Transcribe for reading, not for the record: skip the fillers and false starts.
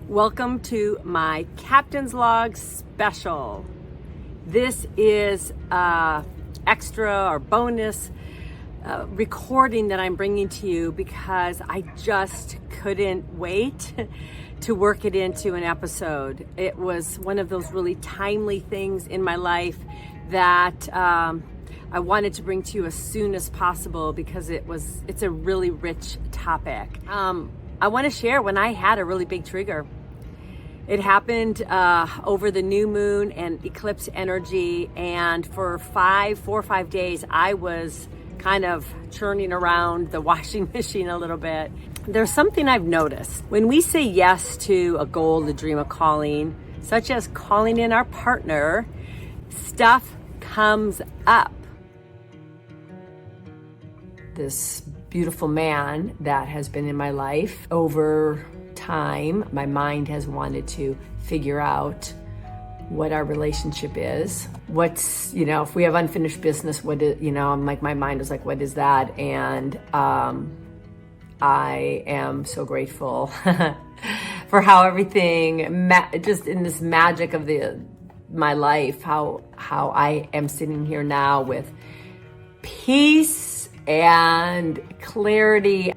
Welcome to my Captain's Log special. This is extra or bonus recording that I'm bringing to you because I just couldn't wait to work it into an episode. It was one of those really timely things in my life that I wanted to bring to you as soon as possible because it's a really rich topic. I want to share when I had a really big trigger. It happened over the new moon and eclipse energy, and for 4 or 5 days, I was kind of churning around the washing machine a little bit. There's something I've noticed. When we say yes to a goal, a dream, a calling, such as calling in our partner, stuff comes up. This beautiful man that has been in my life over time, my mind has wanted to figure out what our relationship is. What's, if we have unfinished business, what is, I'm like, my mind is like, what is that? And I am so grateful for how everything, just in this magic of my life, how I am sitting here now with peace and clarity.